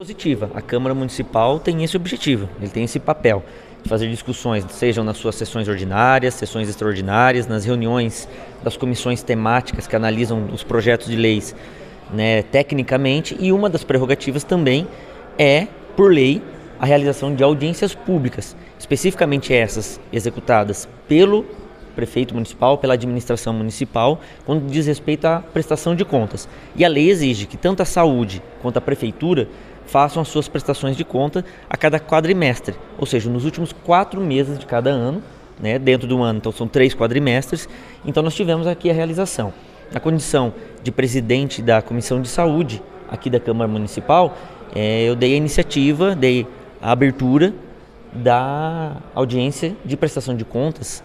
positiva. A Câmara Municipal tem esse objetivo, ele tem esse papel de fazer discussões, sejam nas suas sessões ordinárias, sessões extraordinárias, nas reuniões das comissões temáticas que analisam os projetos de leis, né, tecnicamente, e uma das prerrogativas também é, por lei, a realização de audiências públicas, especificamente essas executadas pelo prefeito municipal, pela administração municipal, quando diz respeito à prestação de contas. E a lei exige que tanto a saúde quanto a prefeitura façam as suas prestações de conta a cada quadrimestre, ou seja, nos últimos 4 meses de cada ano, né, dentro do ano, então são 3 quadrimestres, então nós tivemos aqui a realização. Na condição de presidente da Comissão de Saúde aqui da Câmara Municipal, eu dei a iniciativa, dei a abertura da audiência de prestação de contas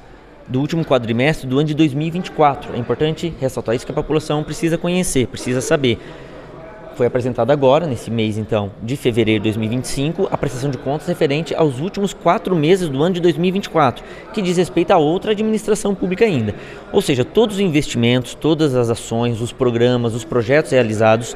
do último quadrimestre do ano de 2024. É importante ressaltar isso, que a população precisa conhecer, precisa saber. Foi apresentada agora, nesse mês então de fevereiro de 2025, a prestação de contas referente aos últimos 4 meses do ano de 2024, que diz respeito a outra administração pública ainda. Ou seja, todos os investimentos, todas as ações, os programas, os projetos realizados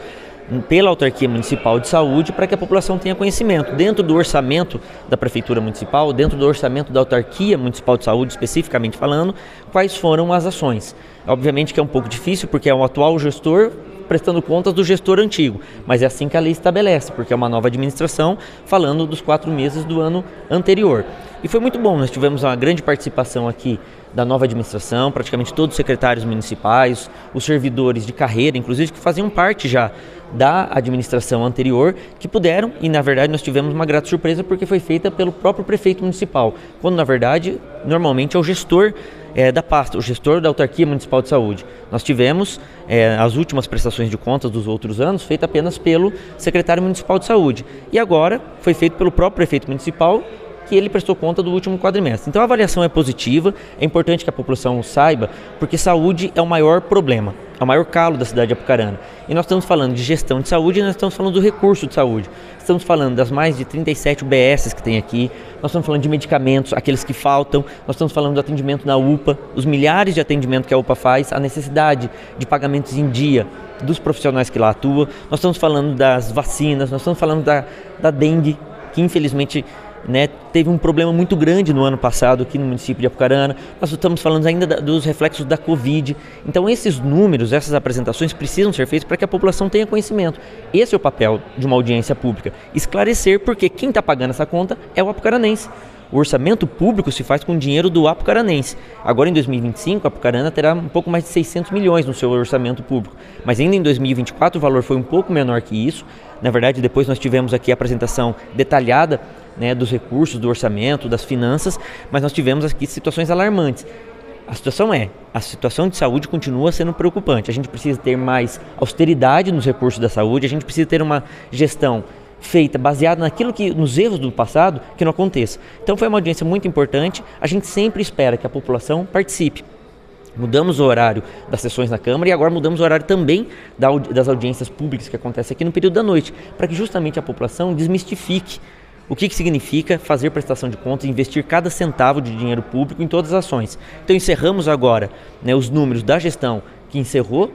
pela Autarquia Municipal de Saúde, para que a população tenha conhecimento dentro do orçamento da Prefeitura Municipal, dentro do orçamento da Autarquia Municipal de Saúde, especificamente falando, quais foram as ações. Obviamente que é um pouco difícil, porque é o atual gestor prestando contas do gestor antigo, mas é assim que a lei estabelece, porque é uma nova administração falando dos 4 meses do ano anterior. E foi muito bom, nós tivemos uma grande participação aqui da nova administração, praticamente todos os secretários municipais, os servidores de carreira, inclusive, que faziam parte já da administração anterior, que puderam, e na verdade nós tivemos uma grata surpresa porque foi feita pelo próprio prefeito municipal, quando na verdade normalmente é o gestor da pasta, o gestor da Autarquia Municipal de Saúde. Nós tivemos as últimas prestações de contas dos outros anos feitas apenas pelo secretário municipal de saúde, e agora foi feito pelo próprio prefeito municipal, que ele prestou conta do último quadrimestre. Então a avaliação é positiva, é importante que a população saiba, porque saúde é o maior problema, é o maior calo da cidade de Apucarana. E nós estamos falando de gestão de saúde e nós estamos falando do recurso de saúde. Estamos falando das mais de 37 UBSs que tem aqui, nós estamos falando de medicamentos, aqueles que faltam, nós estamos falando do atendimento na UPA, os milhares de atendimentos que a UPA faz, a necessidade de pagamentos em dia dos profissionais que lá atuam, nós estamos falando das vacinas, nós estamos falando da dengue, que infelizmente teve um problema muito grande no ano passado aqui no município de Apucarana. Nós estamos falando ainda dos reflexos da Covid. Então esses números, essas apresentações precisam ser feitas para que a população tenha conhecimento. Esse é o papel de uma audiência pública, esclarecer, porque quem está pagando essa conta é o apucaranense. O orçamento público se faz com dinheiro do apucaranense. Agora em 2025 a Apucarana terá um pouco mais de 600 milhões no seu orçamento público, mas ainda em 2024 o valor foi um pouco menor que isso. Na verdade, depois nós tivemos aqui a apresentação detalhada dos recursos, do orçamento, das finanças, mas nós tivemos aqui situações alarmantes. A situação de saúde continua sendo preocupante. A gente precisa ter mais austeridade nos recursos da saúde, a gente precisa ter uma gestão feita baseada nos erros do passado, que não aconteça. Então foi uma audiência muito importante, a gente sempre espera que a população participe. Mudamos o horário das sessões na Câmara e agora mudamos o horário também das audiências públicas que acontecem aqui no período da noite, para que justamente a população desmistifique o que significa fazer prestação de contas, investir cada centavo de dinheiro público em todas as ações. Então encerramos agora os números da gestão que encerrou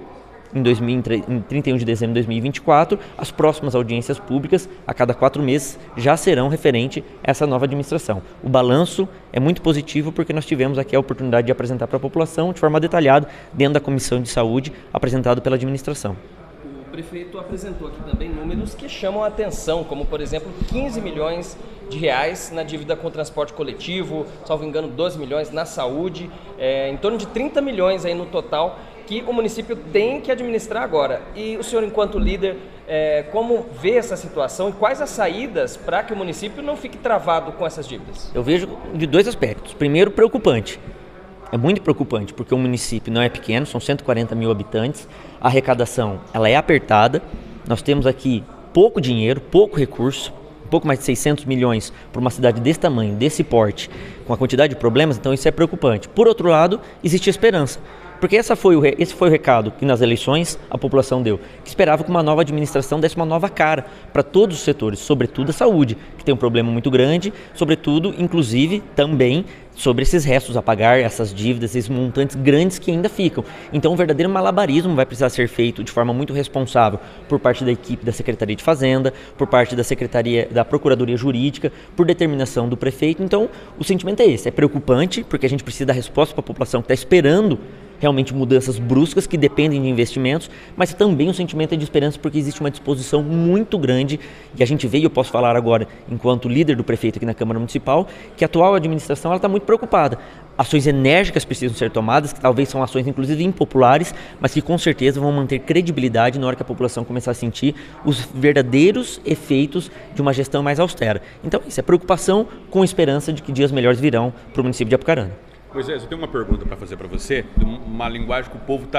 em 31 de dezembro de 2024, as próximas audiências públicas, a cada 4 meses, já serão referente a essa nova administração. O balanço é muito positivo porque nós tivemos aqui a oportunidade de apresentar para a população de forma detalhada, dentro da Comissão de Saúde, apresentado pela administração. O prefeito apresentou aqui também números que chamam a atenção, como por exemplo 15 milhões de reais na dívida com transporte coletivo, salvo engano 12 milhões na saúde, em torno de 30 milhões aí no total que o município tem que administrar agora. E o senhor, enquanto líder, como vê essa situação e quais as saídas para que o município não fique travado com essas dívidas? Eu vejo de 2 aspectos. Primeiro, preocupante. É muito preocupante, porque o município não é pequeno, são 140 mil habitantes, a arrecadação ela é apertada, nós temos aqui pouco dinheiro, pouco recurso, um pouco mais de 600 milhões para uma cidade desse tamanho, desse porte, com a quantidade de problemas, então isso é preocupante. Por outro lado, existe esperança, Porque esse foi o recado que nas eleições a população deu, que esperava que uma nova administração desse uma nova cara para todos os setores, sobretudo a saúde, que tem um problema muito grande, sobretudo, inclusive, também sobre esses restos a pagar, essas dívidas, esses montantes grandes que ainda ficam. Então, um verdadeiro malabarismo vai precisar ser feito de forma muito responsável por parte da equipe da Secretaria de Fazenda, por parte da Secretaria da Procuradoria Jurídica, por determinação do prefeito. Então, o sentimento é esse, é preocupante, porque a gente precisa dar resposta para a população que está esperando realmente mudanças bruscas que dependem de investimentos, mas também um sentimento de esperança porque existe uma disposição muito grande e a gente vê, e eu posso falar agora enquanto líder do prefeito aqui na Câmara Municipal, que a atual administração está muito preocupada. Ações enérgicas precisam ser tomadas, que talvez são ações inclusive impopulares, mas que com certeza vão manter credibilidade na hora que a população começar a sentir os verdadeiros efeitos de uma gestão mais austera. Então isso é preocupação com esperança de que dias melhores virão para o município de Apucarana. Moisés, eu tenho uma pergunta para fazer para você, uma linguagem que o povo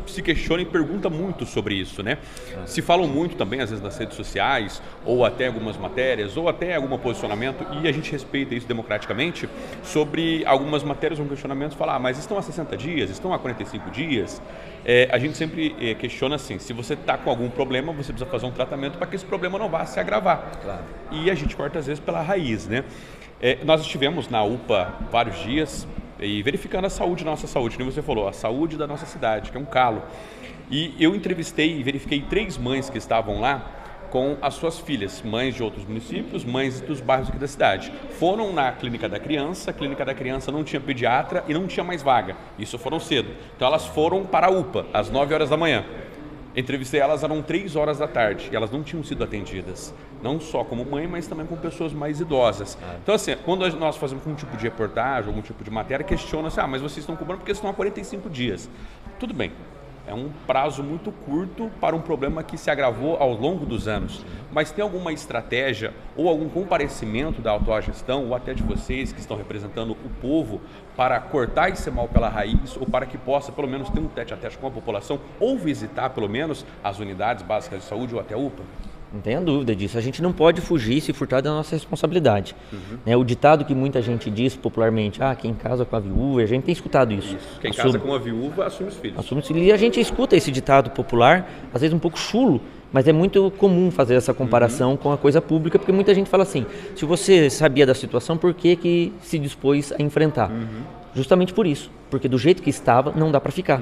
se questiona e pergunta muito sobre isso, né? Se falam muito também, às vezes, nas redes sociais, ou até algumas matérias, ou até algum posicionamento, e a gente respeita isso democraticamente, sobre algumas matérias ou questionamentos, falar, mas estão há 60 dias, estão há 45 dias? A gente sempre questiona assim, se você está com algum problema, você precisa fazer um tratamento para que esse problema não vá se agravar. Claro. E a gente corta, às vezes, pela raiz, né? Nós estivemos na UPA vários dias, e verificando a saúde, nossa saúde, como você falou, a saúde da nossa cidade, que é um calo. E eu entrevistei e verifiquei 3 mães que estavam lá com as suas filhas, mães de outros municípios, mães dos bairros aqui da cidade. Foram na clínica da criança, a clínica da criança não tinha pediatra e não tinha mais vaga. Isso foram cedo. Então elas foram para a UPA, às 9 horas da manhã. Entrevistei elas, eram 3 horas da tarde e elas não tinham sido atendidas, não só como mãe, mas também com pessoas mais idosas. Então assim, quando nós fazemos algum tipo de reportagem, algum tipo de matéria, questiona-se, mas vocês estão cobrando porque estão há 45 dias. Tudo bem, é um prazo muito curto para um problema que se agravou ao longo dos anos, mas tem alguma estratégia ou algum comparecimento da atual gestão, ou até de vocês que estão representando o povo, para cortar esse mal pela raiz, ou para que possa pelo menos ter um tete-a-tete com a população, ou visitar pelo menos as unidades básicas de saúde ou até a UPA? Não tenha dúvida disso. A gente não pode fugir e se furtar da nossa responsabilidade. O ditado que muita gente diz popularmente, quem casa com a viúva, a gente tem escutado isso. Quem casa com a viúva assume os filhos. Assume os filhos. E a gente escuta esse ditado popular, às vezes um pouco chulo, mas é muito comum fazer essa comparação com a coisa pública, porque muita gente fala assim, se você sabia da situação, por que se dispôs a enfrentar? Justamente por isso, porque do jeito que estava, não dá para ficar.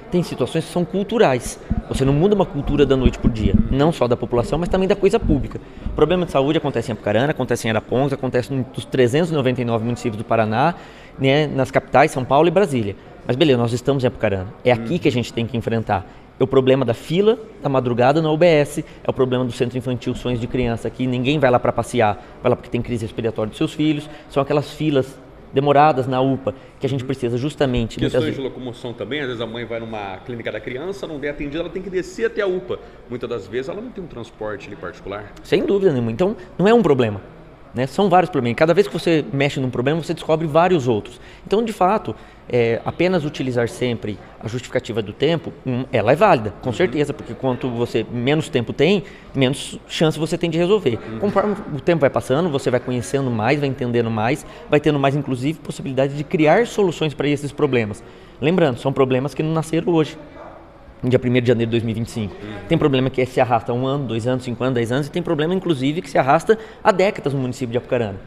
Tem situações que são culturais. Você não muda uma cultura da noite por dia, não só da população, mas também da coisa pública. O problema de saúde acontece em Apucarana, acontece em Arapongas, acontece nos 399 municípios do Paraná, né, nas capitais, São Paulo e Brasília. Mas beleza, nós estamos em Apucarana. É aqui que a gente tem que enfrentar. É o problema da fila da madrugada na UBS, é o problema do Centro Infantil Sonhos de Criança, que ninguém vai lá para passear, vai lá porque tem crise respiratória dos seus filhos, são aquelas filas demoradas na UPA, que a gente precisa justamente... Questões de locomoção também, às vezes a mãe vai numa clínica da criança, não é atendida, ela tem que descer até a UPA. Muitas das vezes ela não tem um transporte ali particular. Sem dúvida nenhuma, então não é um problema. São vários problemas. Cada vez que você mexe num problema, você descobre vários outros. Então, de fato, apenas utilizar sempre a justificativa do tempo, ela é válida, com certeza, porque quanto você menos tempo tem, menos chance você tem de resolver. Conforme o tempo vai passando, você vai conhecendo mais, vai entendendo mais, vai tendo mais, inclusive, possibilidade de criar soluções para esses problemas. Lembrando, são problemas que não nasceram hoje. No dia 1º de janeiro de 2025. Tem problema que se arrasta há 1 ano, 2 anos, 5 anos, 10 anos, e tem problema, inclusive, que se arrasta há décadas no município de Apucarana.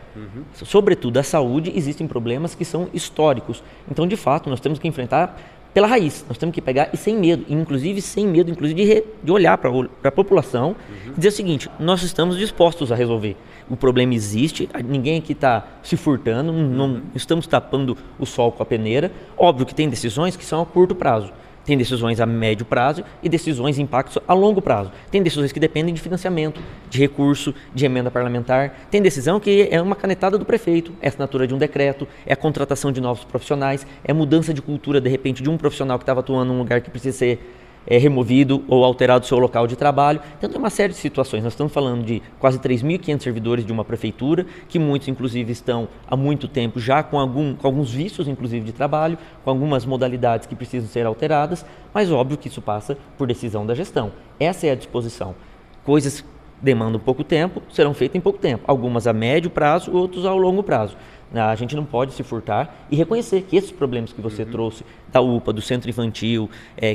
Sobretudo a saúde, existem problemas que são históricos. Então, de fato, nós temos que enfrentar pela raiz. Nós temos que pegar e sem medo, inclusive de olhar para a população e dizer o seguinte, nós estamos dispostos a resolver. O problema existe, ninguém aqui está se furtando, não estamos tapando o sol com a peneira. Óbvio que tem decisões que são a curto prazo. Tem decisões a médio prazo e decisões e impactos a longo prazo. Tem decisões que dependem de financiamento, de recurso, de emenda parlamentar. Tem decisão que é uma canetada do prefeito, é a assinatura de um decreto, é a contratação de novos profissionais, é mudança de cultura, de repente, de um profissional que estava atuando num lugar que precisa ser removido ou alterado o seu local de trabalho. Então tem uma série de situações. Nós estamos falando de quase 3.500 servidores de uma prefeitura, que muitos inclusive estão há muito tempo já com alguns vícios inclusive de trabalho, com algumas modalidades que precisam ser alteradas, mas óbvio que isso passa por decisão da gestão. Essa é a disposição. Coisas demandam pouco tempo, serão feitas em pouco tempo. Algumas a médio prazo, outros ao longo prazo. A gente não pode se furtar e reconhecer que esses problemas que você trouxe da UPA, do centro infantil,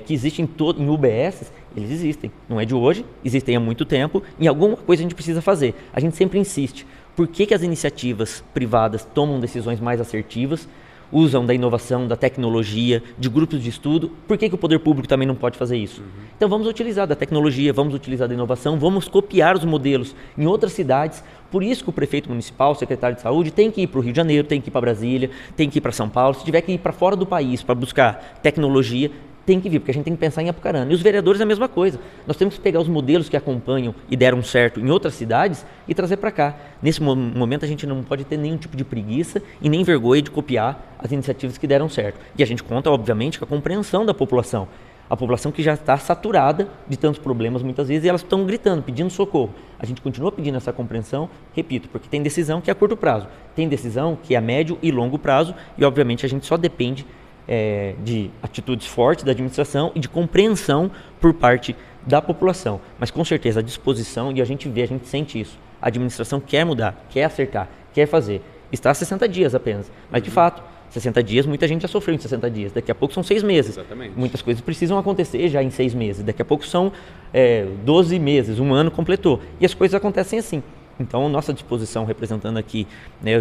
que existem em UBS, eles existem. Não é de hoje, existem há muito tempo. E alguma coisa a gente precisa fazer. A gente sempre insiste. Por que as iniciativas privadas tomam decisões mais assertivas, usam da inovação, da tecnologia, de grupos de estudo? Por que o poder público também não pode fazer isso? Então vamos utilizar da tecnologia, vamos utilizar da inovação, vamos copiar os modelos em outras cidades. Por isso que o prefeito municipal, o secretário de saúde, tem que ir para o Rio de Janeiro, tem que ir para Brasília, tem que ir para São Paulo. Se tiver que ir para fora do país para buscar tecnologia, tem que vir, porque a gente tem que pensar em Apucarana. E os vereadores é a mesma coisa. Nós temos que pegar os modelos que acompanham e deram certo em outras cidades e trazer para cá. Nesse momento a gente não pode ter nenhum tipo de preguiça e nem vergonha de copiar as iniciativas que deram certo. E a gente conta, obviamente, com a compreensão da população. A população que já está saturada de tantos problemas muitas vezes e elas estão gritando, pedindo socorro. A gente continua pedindo essa compreensão, repito, porque tem decisão que é a curto prazo, tem decisão que é a médio e longo prazo e obviamente a gente só depende de atitudes fortes da administração e de compreensão por parte da população. Mas com certeza a disposição, e a gente vê, a gente sente isso, a administração quer mudar, quer acertar, quer fazer. Está há 60 dias apenas, mas de fato, 60 dias, muita gente já sofreu em 60 dias, daqui a pouco são 6 meses. Exatamente. Muitas coisas precisam acontecer já em 6 meses, daqui a pouco são 12 meses, um ano completou, e as coisas acontecem assim. Então, nossa disposição, representando aqui,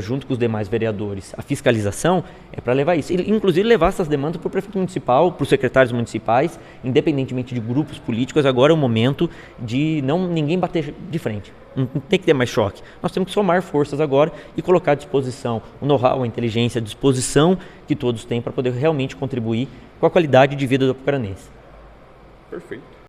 junto com os demais vereadores, a fiscalização é para levar isso. E, inclusive, levar essas demandas para o prefeito municipal, para os secretários municipais, independentemente de grupos políticos. Agora é o momento de ninguém bater de frente. Não tem que ter mais choque. Nós temos que somar forças agora e colocar à disposição o know-how, a inteligência, a disposição que todos têm para poder realmente contribuir com a qualidade de vida do apucaranense. Perfeito.